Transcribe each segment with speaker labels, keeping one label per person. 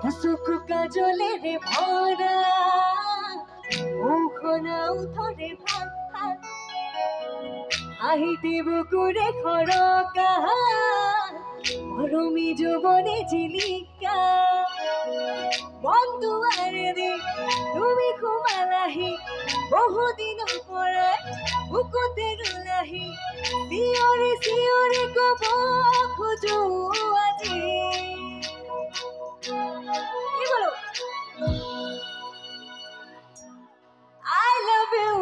Speaker 1: চকু কাজলেৰে ভৰা মুখনাও ধৰে ভাল হাঁহিতে বুকুৰে খৰকা মৰমী যৌৱনে জিলিকা বন্ধুৱাৰে তুমি সোমালাহি বহুদিনৰ পৰাই বুকুতে ৰুলাহি চিঞৰি চিঞৰি কব খোজো আজি কি বলো I love you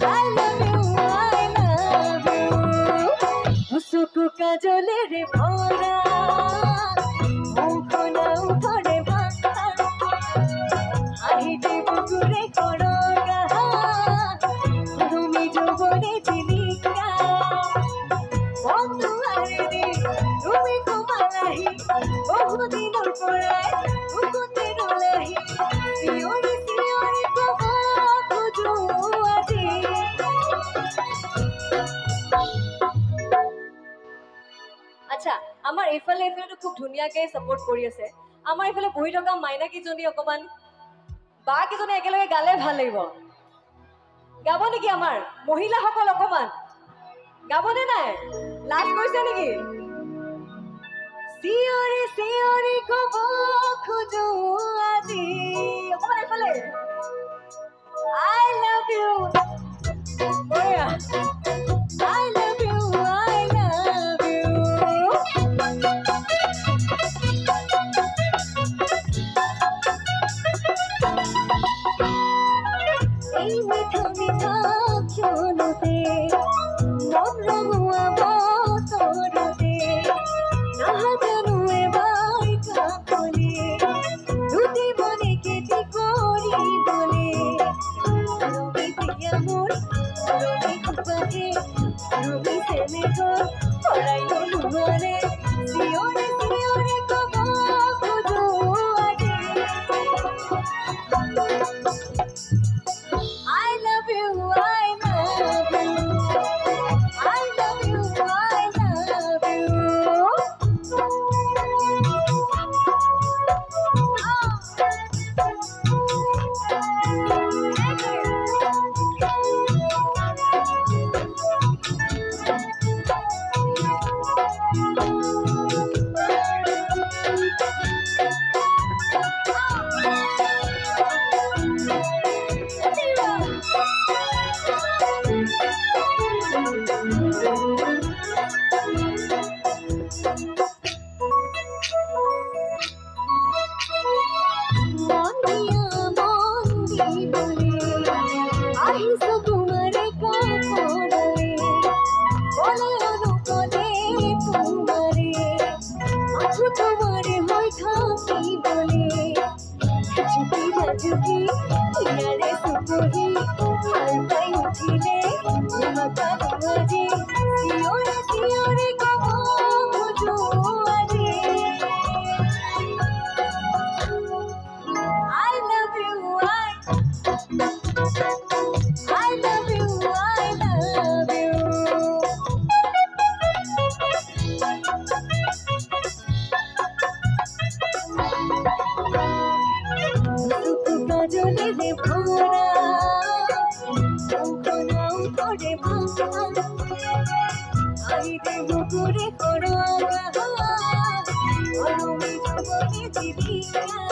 Speaker 1: I love you I love you চকু কাজলেৰে ভৰা মুখনাও ধৰে ভাল হাঁহিতে বুকুৰে খৰকা মৰমী যৌৱনে জিলিকা বন্ধুৱাৰে তুমি সোমালাহি বহুদিনৰ পৰাই বুকুতে ৰুলাহি চিঞৰি চিঞৰি কব খোজো আজি আচ্ছা আমাৰ এইফালে খুব ধুনীয়াকৈ ছাপোৰ্ট কৰি আছে আমাৰ এইফালে বহি থকা মাইনা কেইজনী অকমান বা কেইজনী একেলগে গালে ভাল লাগিব গাব নেকি আমাৰ মহিলাসকল অকমান গাবনে নাই লাজ কৰিছে নেকি চিঞৰি চিঞৰি কব খোজো আজি অকমান এইফালে I love you I love you I love you এই মিঠা মিঠা ক্ষণতে মন ৰঙুৱা বতৰতে নাজানো এবাৰ কাকলে দুটি মনে কেতি কৰিবলে ৰবি প্ৰিয়া মোৰ ৰবি খুবাকে ৰবি চেনেকৰ ভৰাই ললোৱাৰে চিঞৰি চিঞৰি কব খোজো আজি I love you I love you I love you I love you I